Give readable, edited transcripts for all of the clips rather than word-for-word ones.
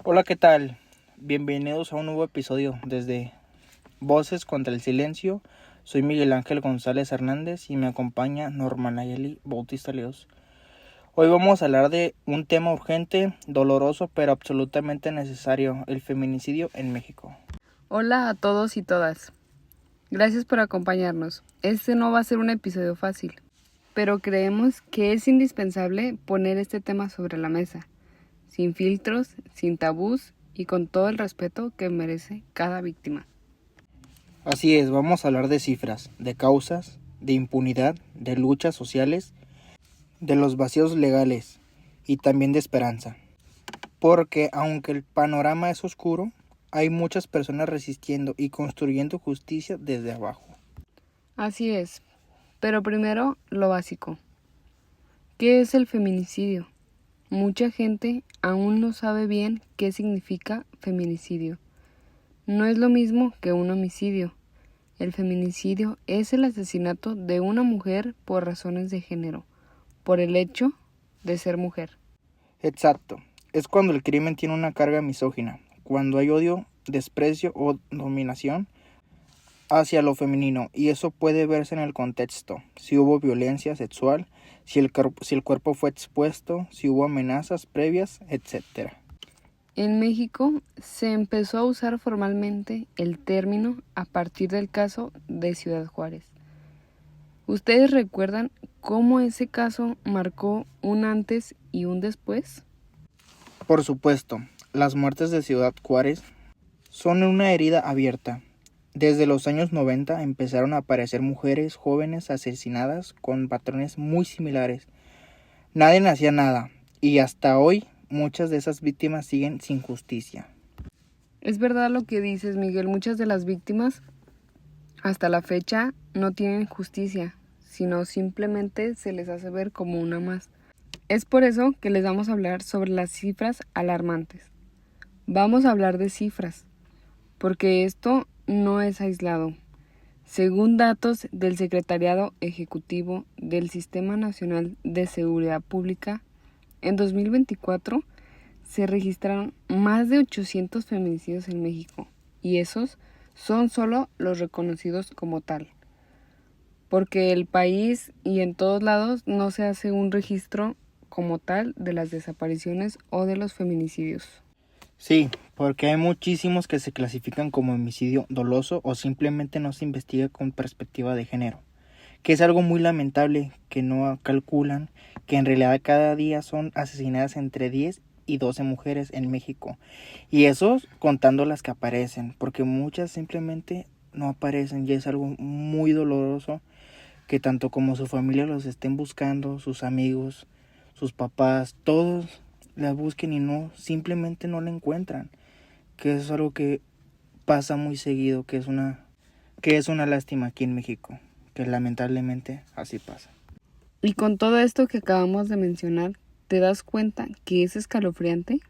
Hola, ¿qué tal? Bienvenidos a un nuevo episodio desde Voces contra el Silencio. Soy Miguel Ángel González Hernández y me acompaña Norma Nayeli Bautista Leos. Hoy vamos a hablar de un tema urgente, doloroso, pero absolutamente necesario, el feminicidio en México. Hola a todos y todas. Gracias por acompañarnos. Este no va a ser un episodio fácil, pero creemos que es indispensable poner este tema sobre la mesa, sin filtros, sin tabús y con todo el respeto que merece cada víctima. Así es, vamos a hablar de cifras, de causas, de impunidad, de luchas sociales, de los vacíos legales y también de esperanza. Porque aunque el panorama es oscuro, hay muchas personas resistiendo y construyendo justicia desde abajo. Así es, pero primero lo básico. ¿Qué es el feminicidio? Mucha gente aún no sabe bien qué significa feminicidio. No es lo mismo que un homicidio. El feminicidio es el asesinato de una mujer por razones de género, por el hecho de ser mujer. Exacto, es cuando el crimen tiene una carga misógina, cuando hay odio, desprecio o dominación hacia lo femenino, y eso puede verse en el contexto, si hubo violencia sexual, si el cuerpo fue expuesto, si hubo amenazas previas, etc. En México se empezó a usar formalmente el término a partir del caso de Ciudad Juárez. ¿Ustedes recuerdan cómo ese caso marcó un antes y un después? Por supuesto, las muertes de Ciudad Juárez son una herida abierta. Desde los años 90 empezaron a aparecer mujeres jóvenes asesinadas con patrones muy similares. Nadie hacía nada, y hasta hoy muchas de esas víctimas siguen sin justicia. Es verdad lo que dices, Miguel. Muchas de las víctimas hasta la fecha no tienen justicia, sino simplemente se les hace ver como una más. Es por eso que les vamos a hablar sobre las cifras alarmantes. Vamos a hablar de cifras, porque esto no es aislado. Según datos del Secretariado Ejecutivo del Sistema Nacional de Seguridad Pública, en 2024 se registraron más de 800 feminicidios en México, y esos son solo los reconocidos como tal. Porque el país y en todos lados no se hace un registro como tal de las desapariciones o de los feminicidios. Sí, porque hay muchísimos que se clasifican como homicidio doloso o simplemente no se investiga con perspectiva de género, que es algo muy lamentable, que no calculan que en realidad cada día son asesinadas entre 10 y 12 mujeres en México, y eso contando las que aparecen, porque muchas simplemente no aparecen, y es algo muy doloroso que tanto como su familia los estén buscando, sus amigos, sus papás, todos la busquen y simplemente no la encuentran, que es algo que pasa muy seguido, que es una lástima aquí en México, que lamentablemente así pasa. Y con todo esto que acabamos de mencionar, ¿te das cuenta que es escalofriante?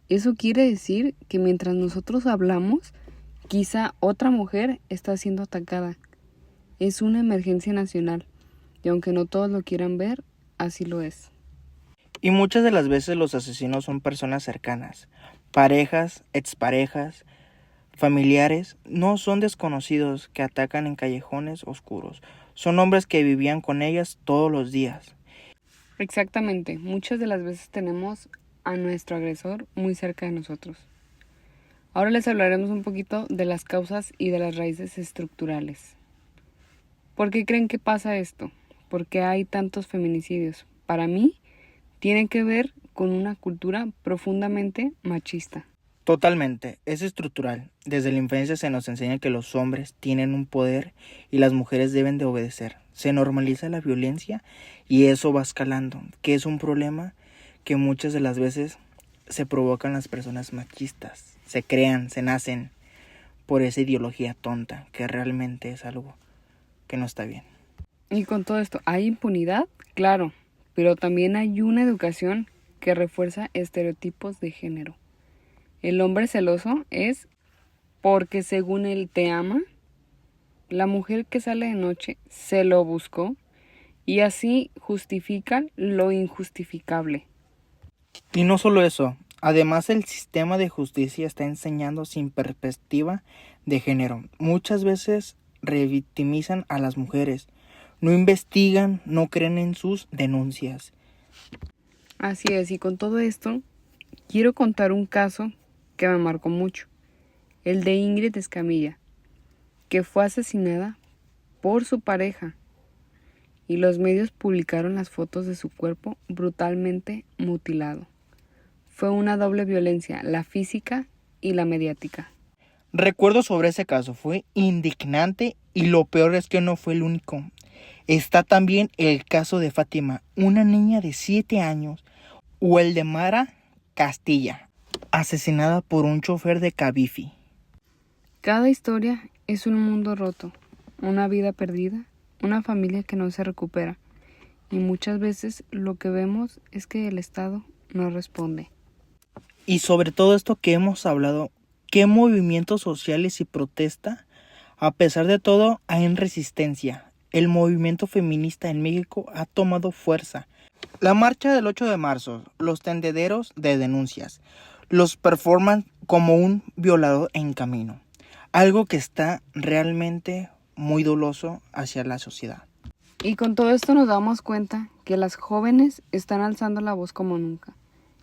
Eso quiere decir que mientras nosotros hablamos, quizá otra mujer está siendo atacada. Es una emergencia nacional, y aunque no todos lo quieran ver, así lo es. Y muchas de las veces los asesinos son personas cercanas, parejas, exparejas, familiares, no son desconocidos que atacan en callejones oscuros, son hombres que vivían con ellas todos los días. Exactamente, muchas de las veces tenemos a nuestro agresor muy cerca de nosotros. Ahora les hablaremos un poquito de las causas y de las raíces estructurales. ¿Por qué creen que pasa esto? ¿Por qué hay tantos feminicidios? Para mí, tiene que ver con una cultura profundamente machista. Totalmente, es estructural. Desde la infancia se nos enseña que los hombres tienen un poder y las mujeres deben de obedecer. Se normaliza la violencia y eso va escalando, que es un problema que muchas de las veces se provocan las personas machistas. Se crean, se nacen por esa ideología tonta, que realmente es algo que no está bien. Y con todo esto, ¿hay impunidad? Claro, pero también hay una educación que refuerza estereotipos de género. El hombre celoso es porque según él te ama, la mujer que sale de noche se lo buscó y así justifican lo injustificable. Y no solo eso, además el sistema de justicia está enseñando sin perspectiva de género. Muchas veces revictimizan a las mujeres, no investigan, no creen en sus denuncias. Así es, y con todo esto, quiero contar un caso que me marcó mucho, el de Ingrid Escamilla, que fue asesinada por su pareja, y los medios publicaron las fotos de su cuerpo brutalmente mutilado. Fue una doble violencia, la física y la mediática. Recuerdo sobre ese caso, fue indignante y lo peor es que no fue el único. Está también el caso de Fátima, una niña de 7 años, o el de Mara Castilla, asesinada por un chofer de Cabify. Cada historia es un mundo roto, una vida perdida, una familia que no se recupera. Y muchas veces lo que vemos es que el Estado no responde. Y sobre todo esto que hemos hablado, ¿qué movimientos sociales y protesta? A pesar de todo, hay resistencia. El movimiento feminista en México ha tomado fuerza. La marcha del 8 de marzo, los tendederos de denuncias, los performan como un violador en camino. Algo que está realmente muy doloso hacia la sociedad. Y con todo esto nos damos cuenta que las jóvenes están alzando la voz como nunca.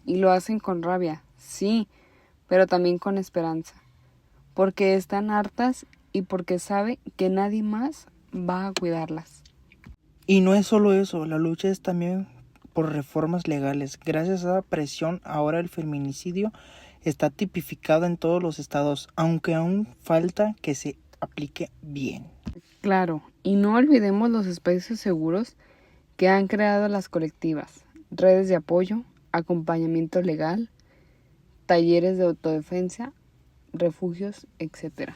Y lo hacen con rabia, sí, pero también con esperanza. Porque están hartas y porque sabe que nadie más va a cuidarlas. Y no es solo eso, la lucha es también por reformas legales. Gracias a la presión, ahora el feminicidio está tipificado en todos los estados, aunque aún falta que se aplique bien. Claro, y no olvidemos los espacios seguros que han creado las colectivas, redes de apoyo, acompañamiento legal, talleres de autodefensa, refugios, etc.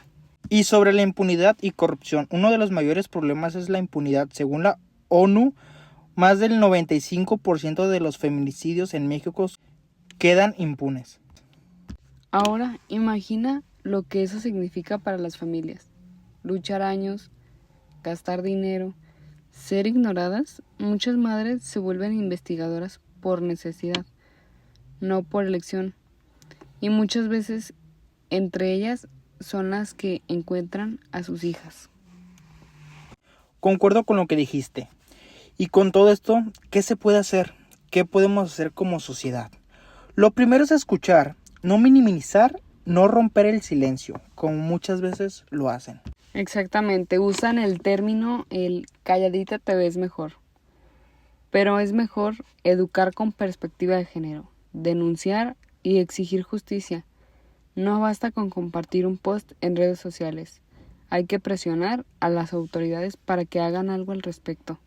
Y sobre la impunidad y corrupción, uno de los mayores problemas es la impunidad. Según la ONU, más del 95% de los feminicidios en México quedan impunes. Ahora, imagina lo que eso significa para las familias. Luchar años, gastar dinero, ser ignoradas. Muchas madres se vuelven investigadoras por necesidad, no por elección. Y muchas veces, entre ellas, son las que encuentran a sus hijas. Concuerdo con lo que dijiste. Y con todo esto, ¿qué se puede hacer? ¿Qué podemos hacer como sociedad? Lo primero es escuchar, no minimizar, no romper el silencio, como muchas veces lo hacen. Exactamente, usan el término el calladita te ves mejor. Pero es mejor educar con perspectiva de género, denunciar y exigir justicia. No basta con compartir un post en redes sociales. Hay que presionar a las autoridades para que hagan algo al respecto.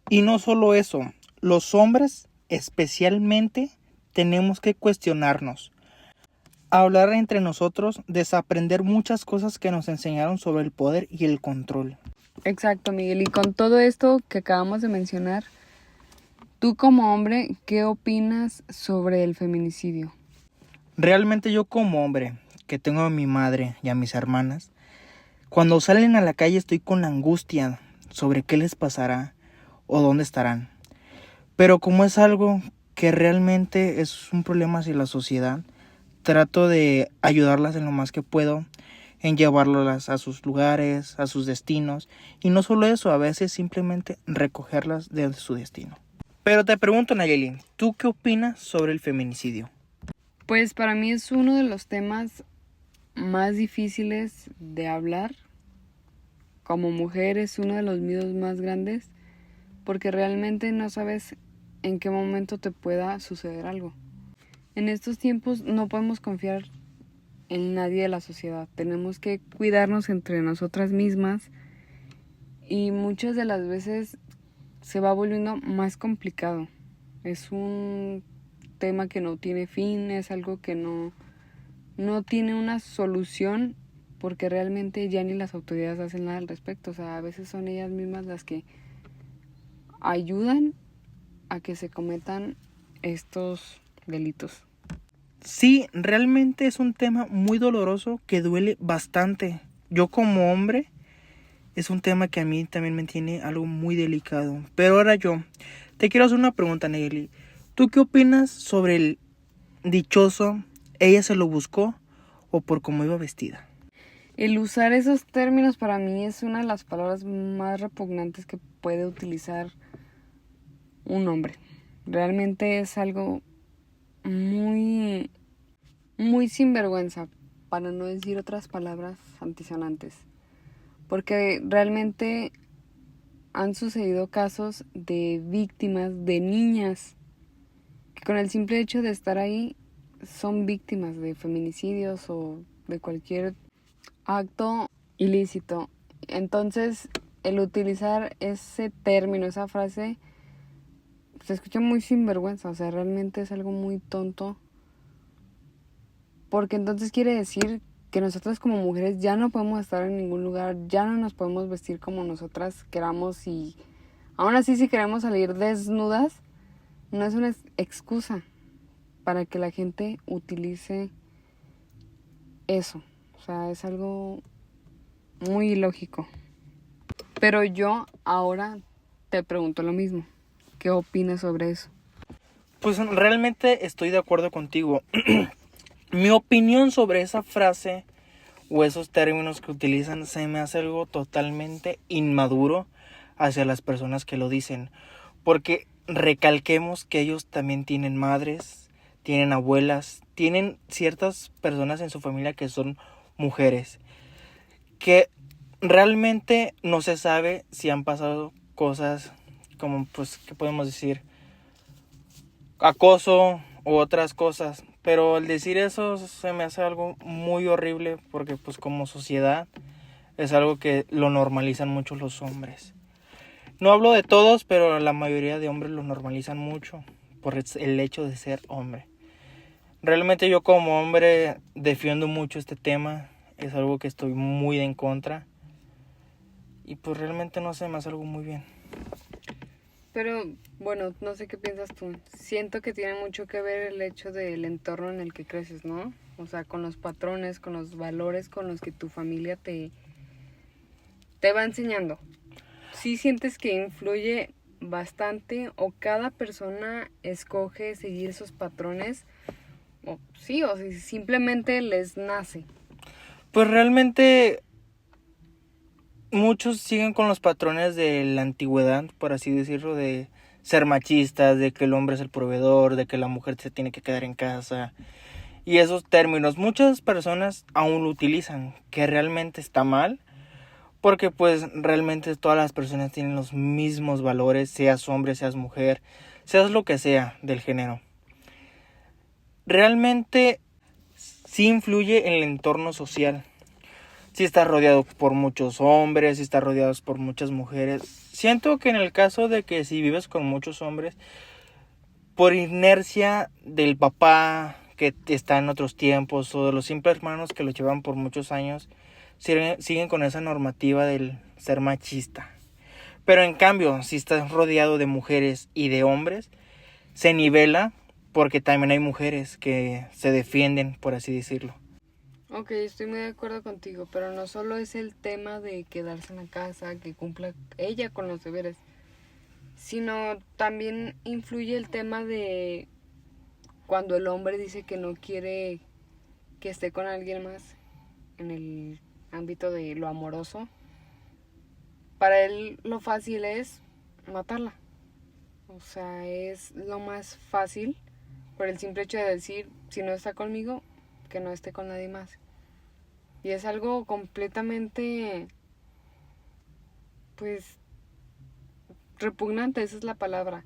Y no solo eso, los hombres especialmente tenemos que cuestionarnos, hablar entre nosotros, desaprender muchas cosas que nos enseñaron sobre el poder y el control. Exacto, Miguel. Y con todo esto que acabamos de mencionar, tú como hombre, ¿qué opinas sobre el feminicidio? Realmente yo como hombre, que tengo a mi madre y a mis hermanas, cuando salen a la calle estoy con la angustia sobre qué les pasará o dónde estarán. Pero como es algo que realmente es un problema hacia la sociedad, trato de ayudarlas en lo más que puedo, en llevarlas a sus lugares, a sus destinos, y no solo eso, a veces simplemente recogerlas de su destino. Pero te pregunto, Nayeli, ¿tú qué opinas sobre el feminicidio? Pues para mí es uno de los temas más difíciles de hablar. Como mujer es uno de los miedos más grandes porque realmente no sabes en qué momento te pueda suceder algo. En estos tiempos no podemos confiar en nadie de la sociedad. Tenemos que cuidarnos entre nosotras mismas y muchas de las veces se va volviendo más complicado. Es un tema que no tiene fin, es algo que no tiene una solución porque realmente ya ni las autoridades hacen nada al respecto. O sea, a veces son ellas mismas las que ayudan a que se cometan estos delitos. Sí, realmente es un tema muy doloroso que duele bastante. Yo como hombre es un tema que a mí también me tiene algo muy delicado. Pero ahora yo te quiero hacer una pregunta, Nelly. ¿Tú qué opinas sobre el dichoso ella se lo buscó o por cómo iba vestida? El usar esos términos para mí es una de las palabras más repugnantes que puede utilizar un hombre. Realmente es algo muy, muy sinvergüenza, para no decir otras palabras antisonantes. Porque realmente han sucedido casos de víctimas, de niñas, que con el simple hecho de estar ahí son víctimas de feminicidios o de cualquier acto ilícito. Entonces, el utilizar ese término, esa frase, se escucha muy sinvergüenza, o sea, realmente es algo muy tonto. Porque entonces quiere decir que nosotras como mujeres ya no podemos estar en ningún lugar, ya no nos podemos vestir como nosotras queramos y aún así si queremos salir desnudas, no es una excusa para que la gente utilice eso. O sea, es algo muy ilógico. Pero yo ahora te pregunto lo mismo. ¿Qué opinas sobre eso? Pues realmente estoy de acuerdo contigo. Mi opinión sobre esa frase o esos términos que utilizan se me hace algo totalmente inmaduro hacia las personas que lo dicen. Porque recalquemos que ellos también tienen madres, tienen abuelas, tienen ciertas personas en su familia que son mujeres. Que realmente no se sabe si han pasado cosas como, pues, ¿qué podemos decir? Acoso u otras cosas. Pero al decir eso se me hace algo muy horrible porque pues como sociedad es algo que lo normalizan mucho los hombres. No hablo de todos, pero la mayoría de hombres lo normalizan mucho por el hecho de ser hombre. Realmente yo como hombre defiendo mucho este tema. Es algo que estoy muy en contra. Y pues realmente no sé, me hace algo muy bien. Pero bueno, no sé qué piensas tú. Siento que tiene mucho que ver el hecho del entorno en el que creces, ¿no? O sea, con los patrones, con los valores con los que tu familia te va enseñando. ¿Sí sientes que influye bastante o cada persona escoge seguir esos patrones? O sí, o si simplemente les nace. Pues realmente muchos siguen con los patrones de la antigüedad, por así decirlo, de ser machistas, de que el hombre es el proveedor, de que la mujer se tiene que quedar en casa. Y esos términos, muchas personas aún lo utilizan, que realmente está mal, porque pues realmente todas las personas tienen los mismos valores, seas hombre, seas mujer, seas lo que sea del género. Realmente sí influye en el entorno social. Si estás rodeado por muchos hombres, si estás rodeado por muchas mujeres. Siento que en el caso de que si vives con muchos hombres, por inercia del papá que está en otros tiempos o de los simples hermanos que lo llevan por muchos años, siguen con esa normativa del ser machista. Pero en cambio, si estás rodeado de mujeres y de hombres, se nivela porque también hay mujeres que se defienden, por así decirlo. Ok, estoy muy de acuerdo contigo, pero no solo es el tema de quedarse en la casa, que cumpla ella con los deberes, sino también influye el tema de cuando el hombre dice que no quiere que esté con alguien más en el ámbito de lo amoroso. Para él lo fácil es matarla. O sea, es lo más fácil por el simple hecho de decir, si no está conmigo, que no esté con nadie más. Y es algo completamente, pues, repugnante, esa es la palabra.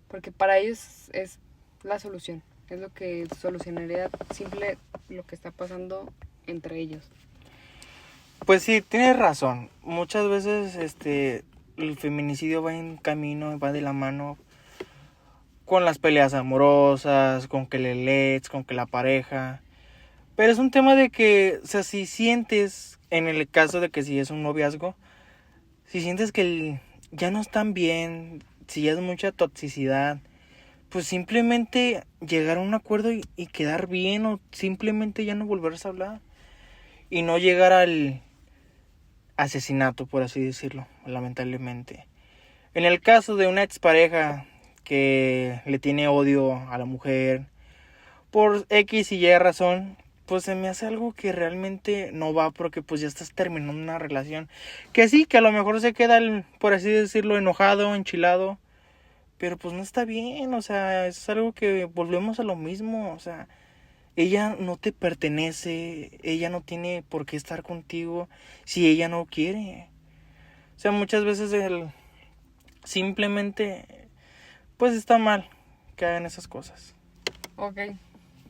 Porque para ellos es la solución. Es lo que solucionaría simple lo que está pasando entre ellos. Pues sí, tienes razón. Muchas veces el feminicidio va en camino, va de la mano con las peleas amorosas, con que le lees, con que la pareja. Pero es un tema de que, o sea, si sientes, en el caso de que si es un noviazgo, si sientes que ya no están bien, si ya es mucha toxicidad, pues simplemente llegar a un acuerdo y quedar bien o simplemente ya no volverse a hablar. Y no llegar asesinato, por así decirlo, lamentablemente. En el caso de una expareja que le tiene odio a la mujer por X y Y razón, pues se me hace algo que realmente no va, porque pues ya estás terminando una relación que sí, que a lo mejor se queda, por así decirlo, enojado, enchilado, pero pues no está bien. O sea, es algo que volvemos a lo mismo. O sea, ella no te pertenece, ella no tiene por qué estar contigo si ella no quiere. O sea, muchas veces simplemente pues está mal que hagan esas cosas. Ok,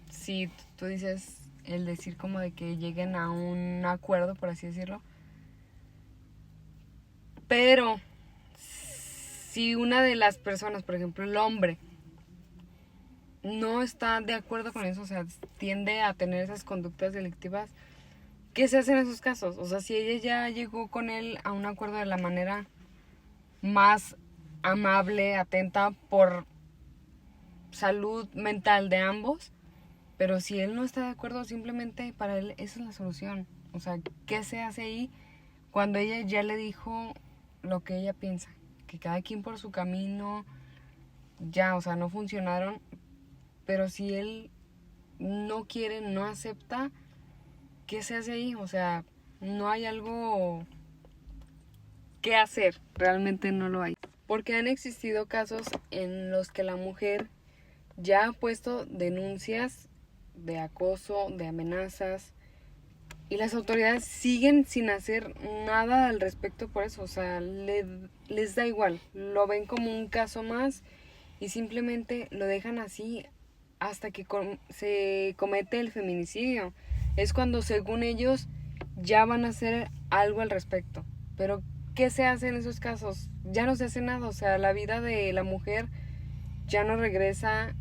si tú dices el decir como de que lleguen a un acuerdo, por así decirlo, pero si una de las personas, por ejemplo el hombre, no está de acuerdo con eso, o sea, tiende a tener esas conductas delictivas, ¿qué se hace en esos casos? O sea, si ella ya llegó con él a un acuerdo de la manera más amable, atenta por salud mental de ambos, pero si él no está de acuerdo, simplemente para él esa es la solución. O sea, ¿qué se hace ahí cuando ella ya le dijo lo que ella piensa? Que cada quien por su camino, ya, o sea, no funcionaron, pero si él no quiere, no acepta, ¿qué se hace ahí? O sea, no hay algo que hacer, realmente no lo hay. Porque han existido casos en los que la mujer ya ha puesto denuncias de acoso, de amenazas, y las autoridades siguen sin hacer nada al respecto por eso. O sea, les da igual, lo ven como un caso más y simplemente lo dejan así hasta que se comete el feminicidio. Es cuando según ellos ya van a hacer algo al respecto. Pero ¿qué se hace en esos casos? Ya no se hace nada. O sea, la vida de la mujer ya no regresa.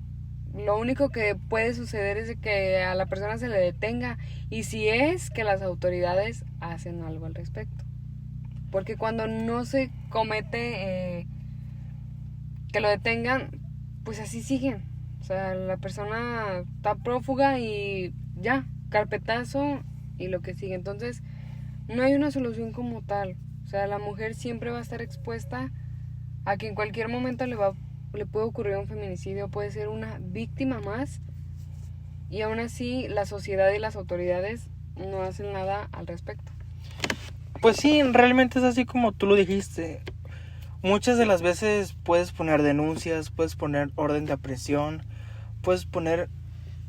Lo único que puede suceder es que a la persona se le detenga, y si es que las autoridades hacen algo al respecto. Porque cuando no se comete que lo detengan, pues así siguen. O sea, la persona está prófuga y ya, carpetazo y lo que sigue. Entonces, no hay una solución como tal. O sea, la mujer siempre va a estar expuesta a que en cualquier momento le puede ocurrir un feminicidio, puede ser una víctima más, y aún así la sociedad y las autoridades no hacen nada al respecto. Pues sí, realmente es así como tú lo dijiste. Muchas de las veces puedes poner denuncias, puedes poner orden de aprehensión, puedes poner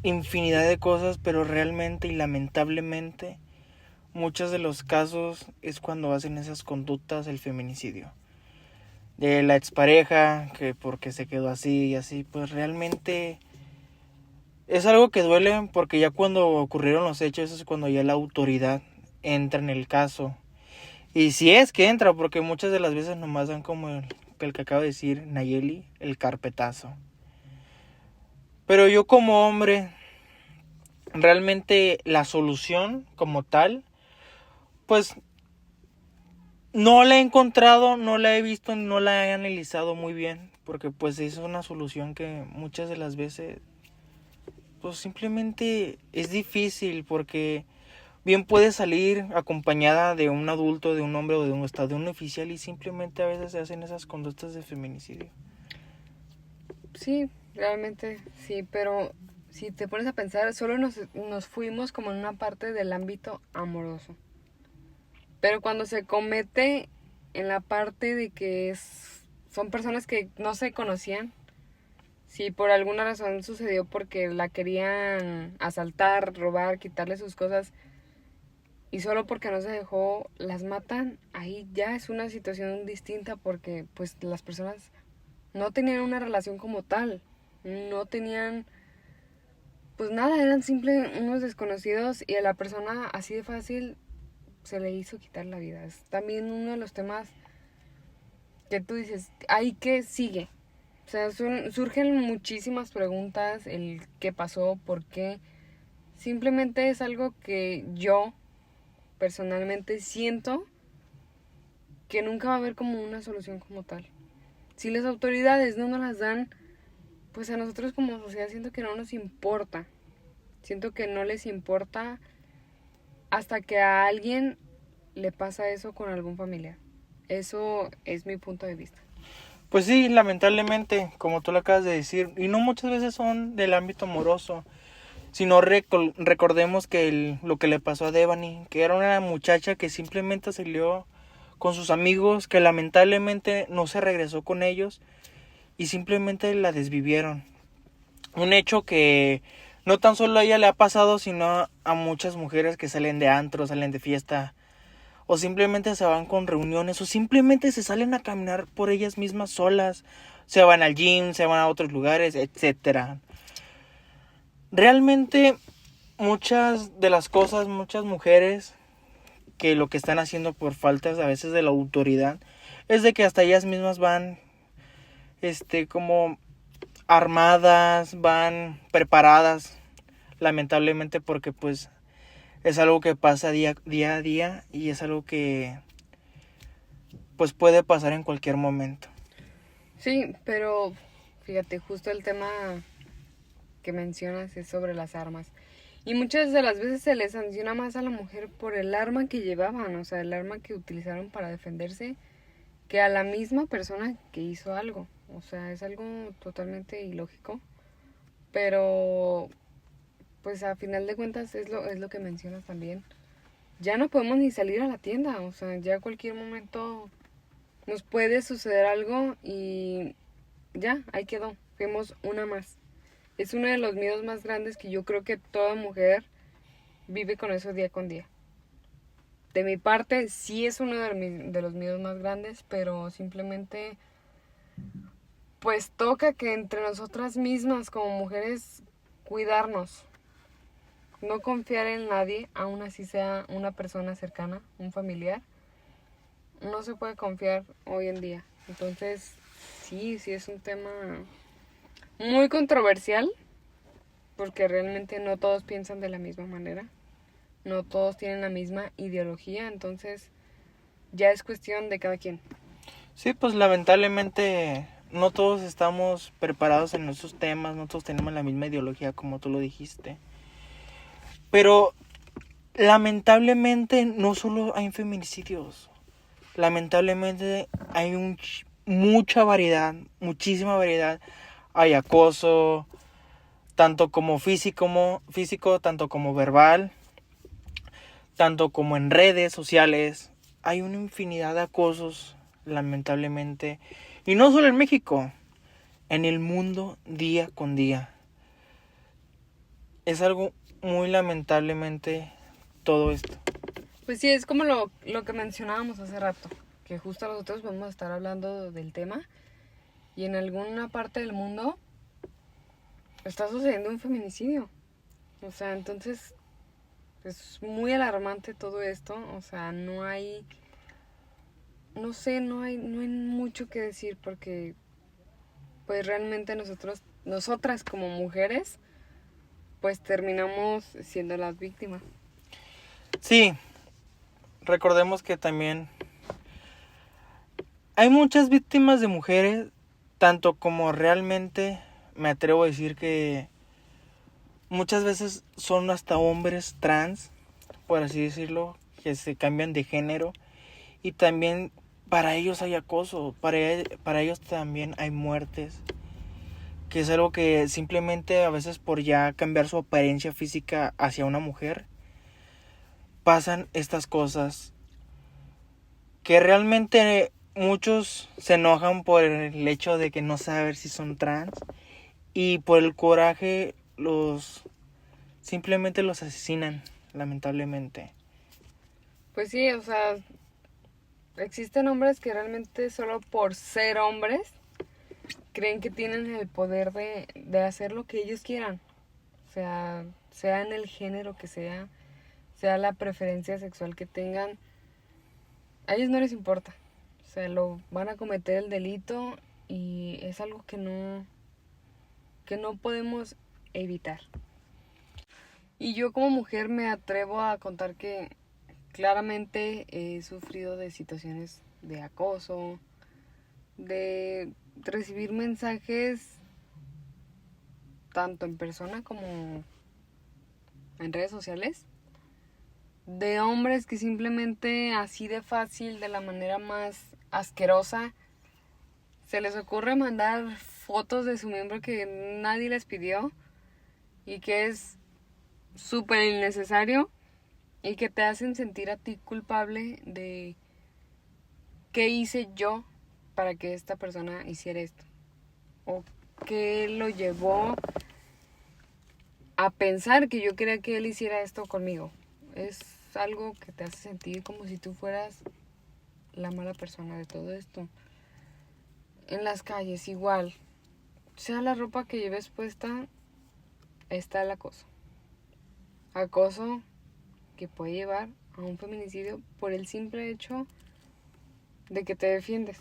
infinidad de cosas, pero realmente y lamentablemente muchos de los casos es cuando hacen esas conductas el feminicidio. De la expareja, que porque se quedó así y así, pues realmente es algo que duele, porque ya cuando ocurrieron los hechos es cuando ya la autoridad entra en el caso. Y si es que entra, porque muchas de las veces nomás dan como el que acaba de decir Nayeli, el carpetazo. Pero yo como hombre, realmente la solución como tal, pues no la he encontrado, no la he visto, no la he analizado muy bien, porque pues es una solución que muchas de las veces pues simplemente es difícil, porque bien puede salir acompañada de un adulto, de un hombre o de un oficial, y simplemente a veces se hacen esas conductas de feminicidio. Sí, realmente sí, pero si te pones a pensar, solo nos fuimos como en una parte del ámbito amoroso. Pero cuando se comete en la parte de que son personas que no se conocían, si por alguna razón sucedió porque la querían asaltar, robar, quitarle sus cosas, y solo porque no se dejó las matan, ahí ya es una situación distinta, porque pues las personas no tenían una relación como tal, no tenían pues nada, eran simples unos desconocidos, y a la persona así de fácil se le hizo quitar la vida. Es también uno de los temas que tú dices, ahí que sigue. O sea, surgen muchísimas preguntas, el qué pasó, por qué. Simplemente es algo que yo personalmente siento que nunca va a haber como una solución como tal. Si las autoridades no nos las dan, pues a nosotros como sociedad siento que no nos importa. Siento que no les importa hasta que a alguien le pasa eso con algún familiar. Eso es mi punto de vista. Pues sí, lamentablemente, como tú lo acabas de decir, y no muchas veces son del ámbito amoroso, sino recordemos que lo que le pasó a Devani, que era una muchacha que simplemente salió con sus amigos, que lamentablemente no se regresó con ellos y simplemente la desvivieron. Un hecho que no tan solo a ella le ha pasado, sino a muchas mujeres que salen de antro, salen de fiesta, o simplemente se van con reuniones, o simplemente se salen a caminar por ellas mismas solas, se van al gym, se van a otros lugares, etcétera. Realmente muchas de las cosas, muchas mujeres que lo que están haciendo por faltas a veces de la autoridad es de que hasta ellas mismas van como armadas, van preparadas, lamentablemente, porque pues es algo que pasa día a día y es algo que pues puede pasar en cualquier momento. Sí, pero fíjate, justo el tema que mencionas es sobre las armas. Y muchas de las veces se le sanciona más a la mujer por el arma que llevaban, o sea, el arma que utilizaron para defenderse, que a la misma persona que hizo algo. O sea, es algo totalmente ilógico. Pero, pues a final de cuentas es lo que mencionas también. Ya no podemos ni salir a la tienda, o sea, ya a cualquier momento nos puede suceder algo y ya, ahí quedó. Fuimos una más. Es uno de los miedos más grandes que yo creo que toda mujer vive con eso día con día. De mi parte, sí es uno de los miedos más grandes, pero simplemente pues toca que entre nosotras mismas como mujeres cuidarnos, no confiar en nadie, aun así sea una persona cercana, un familiar. No se puede confiar hoy en día. Entonces, sí es un tema muy controversial, porque realmente no todos piensan de la misma manera, no todos tienen la misma ideología, entonces ya es cuestión de cada quien. Sí, pues lamentablemente no todos estamos preparados en esos temas, no todos tenemos la misma ideología como tú lo dijiste. Pero lamentablemente no solo hay feminicidios, lamentablemente hay mucha variedad, muchísima variedad. Hay acoso, tanto como físico, tanto como verbal, tanto como en redes sociales. Hay una infinidad de acosos, lamentablemente. Y no solo en México, en el mundo día con día. Es algo muy lamentablemente todo esto. Pues sí, es como lo que mencionábamos hace rato, que justo nosotros vamos a estar hablando del tema y en alguna parte del mundo está sucediendo un feminicidio. O sea, entonces es muy alarmante todo esto. O sea, no hay, no sé, no hay mucho que decir porque pues realmente nosotras como mujeres, pues terminamos siendo las víctimas. Sí, recordemos que también hay muchas víctimas de mujeres, tanto como realmente me atrevo a decir que muchas veces son hasta hombres trans, por así decirlo, que se cambian de género y también para ellos hay acoso, para ellos también hay muertes, que es algo que simplemente a veces por ya cambiar su apariencia física hacia una mujer, pasan estas cosas que realmente muchos se enojan por el hecho de que no saben si son trans y por el coraje simplemente los asesinan, lamentablemente. Pues sí, o sea, existen hombres que realmente solo por ser hombres creen que tienen el poder de hacer lo que ellos quieran. O sea, sea en el género que sea la preferencia sexual que tengan, a ellos no les importa. O sea, lo van a cometer el delito y es algo que no podemos evitar. Y yo como mujer me atrevo a contar que claramente he sufrido de situaciones de acoso, de recibir mensajes tanto en persona como en redes sociales de hombres que simplemente así de fácil, de la manera más asquerosa, se les ocurre mandar fotos de su miembro que nadie les pidió y que es súper innecesario y que te hacen sentir a ti culpable de qué hice yo para que esta persona hiciera esto o qué lo llevó a pensar que yo quería que él hiciera esto conmigo. Es algo que te hace sentir como si tú fueras la mala persona de todo esto. En las calles igual, sea la ropa que lleves puesta, está el acoso. Acoso que puede llevar a un feminicidio por el simple hecho de que te defiendes.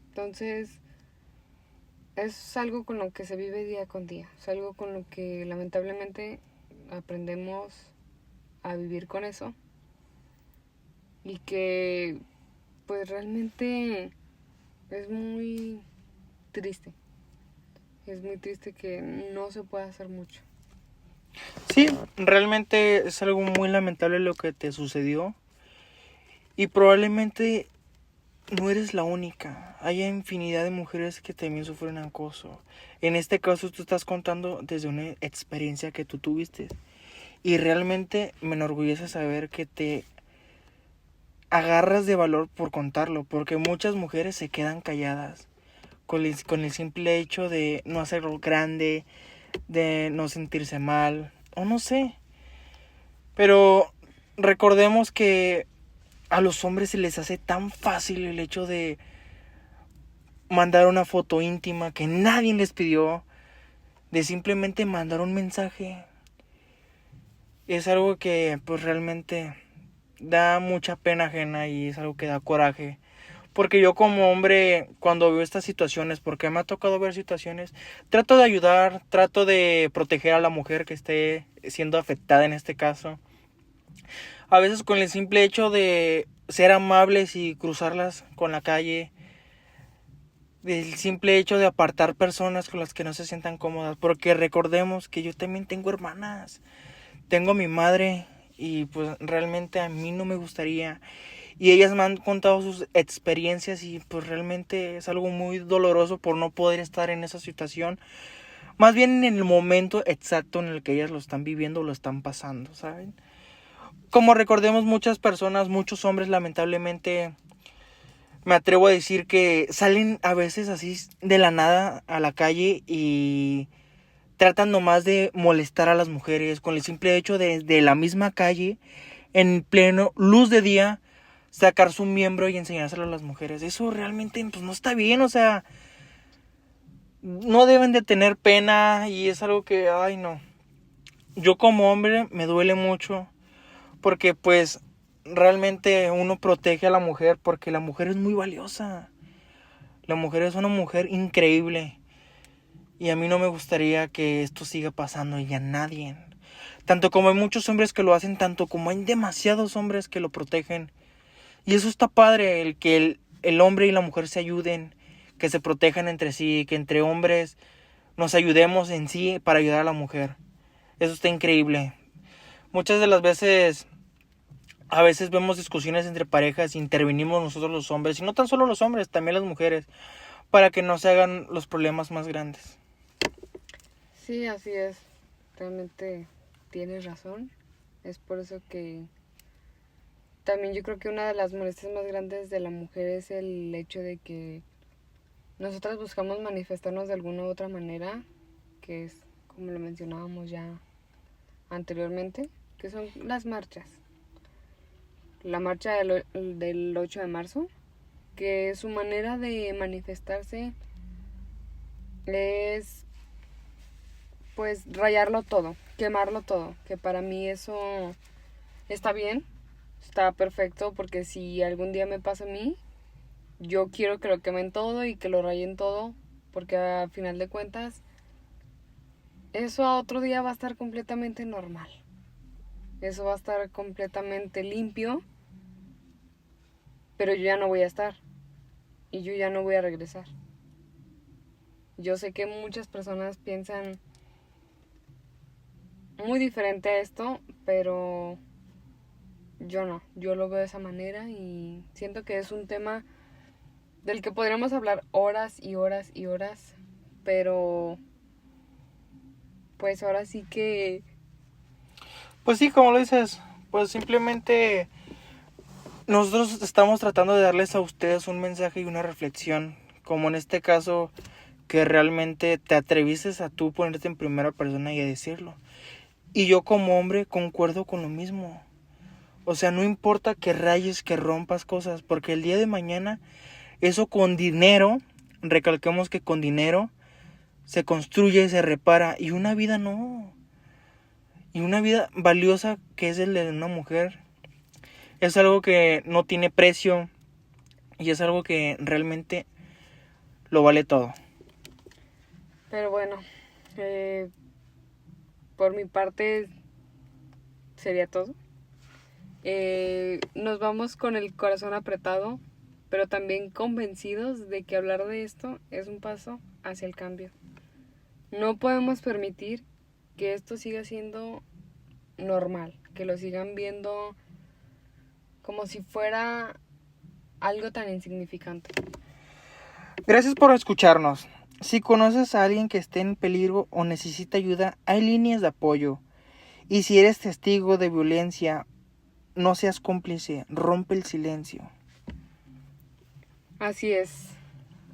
Entonces, es algo con lo que se vive día con día. Es algo con lo que lamentablemente aprendemos a vivir con eso. Y que pues realmente es muy triste. Es muy triste que no se pueda hacer mucho. Sí, realmente es algo muy lamentable lo que te sucedió. Y probablemente no eres la única. Hay infinidad de mujeres que también sufren acoso. En este caso tú estás contando desde una experiencia que tú tuviste. Y realmente me enorgullece saber que te agarras de valor por contarlo. Porque muchas mujeres se quedan calladas. Con el simple hecho de no hacerlo grande, de no sentirse mal. O no sé. Pero recordemos que a los hombres se les hace tan fácil el hecho de mandar una foto íntima que nadie les pidió, de simplemente mandar un mensaje. Es algo que pues realmente da mucha pena ajena y es algo que da coraje. Porque yo como hombre, cuando veo estas situaciones, porque me ha tocado ver situaciones, trato de ayudar, trato de proteger a la mujer que esté siendo afectada en este caso. A veces con el simple hecho de ser amables y cruzarlas con la calle, del simple hecho de apartar personas con las que no se sientan cómodas, porque recordemos que yo también tengo hermanas, tengo a mi madre y pues realmente a mí no me gustaría, y ellas me han contado sus experiencias y pues realmente es algo muy doloroso por no poder estar en esa situación, más bien en el momento exacto en el que ellas lo están viviendo o lo están pasando, ¿saben? Como recordemos, muchas personas, muchos hombres lamentablemente, me atrevo a decir que salen a veces así de la nada a la calle y tratan nomás de molestar a las mujeres con el simple hecho de la misma calle, en pleno luz de día, sacar su miembro y enseñárselo a las mujeres. Eso realmente pues no está bien, o sea, no deben de tener pena y es algo que, ay no. Yo como hombre me duele mucho porque pues realmente uno protege a la mujer porque la mujer es muy valiosa. La mujer es una mujer increíble. Y a mí no me gustaría que esto siga pasando y a nadie. Tanto como hay muchos hombres que lo hacen, tanto como hay demasiados hombres que lo protegen. Y eso está padre, el que el hombre y la mujer se ayuden, que se protejan entre sí, que entre hombres nos ayudemos en sí para ayudar a la mujer. Eso está increíble. Muchas de las veces, a veces vemos discusiones entre parejas, intervenimos nosotros los hombres, y no tan solo los hombres, también las mujeres, para que no se hagan los problemas más grandes. Sí, así es. Realmente tienes razón. Es por eso que también yo creo que una de las molestias más grandes de la mujer es el hecho de que nosotras buscamos manifestarnos de alguna u otra manera, que es como lo mencionábamos ya anteriormente, que son las marchas. La marcha del 8 de marzo, que su manera de manifestarse es pues rayarlo todo, quemarlo todo, que para mí eso está bien, está perfecto, porque si algún día me pasa a mí, yo quiero que lo quemen todo y que lo rayen todo, porque a final de cuentas eso a otro día va a estar completamente normal. Eso va a estar completamente limpio, pero yo ya no voy a estar y yo ya no voy a regresar. Yo sé que muchas personas piensan muy diferente a esto, pero yo no, yo lo veo de esa manera y siento que es un tema del que podríamos hablar horas y horas y horas, pero pues ahora sí que Pues sí, como lo dices, pues simplemente nosotros estamos tratando de darles a ustedes un mensaje y una reflexión, como en este caso que realmente te atrevises a tú ponerte en primera persona y a decirlo. Y yo como hombre concuerdo con lo mismo. O sea, no importa que rayes, que rompas cosas, porque el día de mañana eso con dinero, recalquemos que con dinero se construye, se repara, y una vida no. Y una vida valiosa que es el de una mujer es algo que no tiene precio y es algo que realmente lo vale todo. pero bueno, por mi parte sería todo. Nos vamos con el corazón apretado, pero también convencidos de que hablar de esto es un paso hacia el cambio. No podemos permitir que esto siga siendo normal, que lo sigan viendo como si fuera algo tan insignificante. Gracias por escucharnos. Si conoces a alguien que esté en peligro o necesita ayuda, hay líneas de apoyo. Y si eres testigo de violencia, no seas cómplice, rompe el silencio. Así es.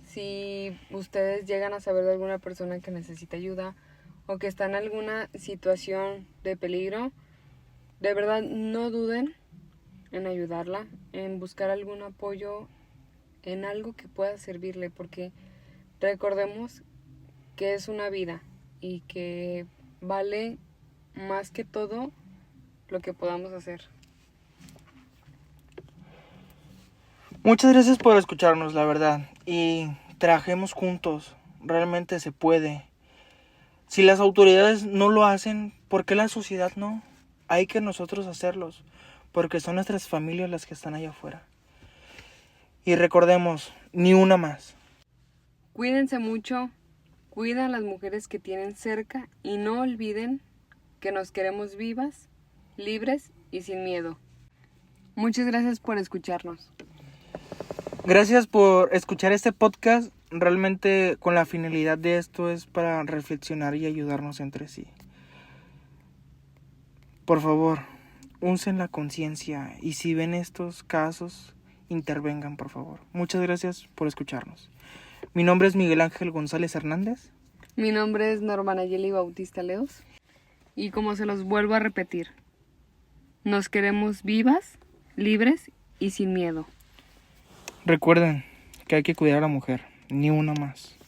Si ustedes llegan a saber de alguna persona que necesita ayuda o que está en alguna situación de peligro, de verdad no duden en ayudarla, en buscar algún apoyo en algo que pueda servirle, porque recordemos que es una vida y que vale más que todo lo que podamos hacer. Muchas gracias por escucharnos, la verdad. Y trabajemos juntos. Realmente se puede. Si las autoridades no lo hacen, ¿por qué la sociedad no? Hay que nosotros hacerlos. Porque son nuestras familias las que están allá afuera. Y recordemos, ni una más. Cuídense mucho, cuida a las mujeres que tienen cerca y no olviden que nos queremos vivas, libres y sin miedo. Muchas gracias por escucharnos. Gracias por escuchar este podcast. Realmente con la finalidad de esto es para reflexionar y ayudarnos entre sí. Por favor, usen la conciencia y si ven estos casos, intervengan, por favor. Muchas gracias por escucharnos. Mi nombre es Miguel Ángel González Hernández. Mi nombre es Norma Nayeli Bautista Leos y como se los vuelvo a repetir, nos queremos vivas, libres y sin miedo. Recuerden que hay que cuidar a la mujer, ni una más.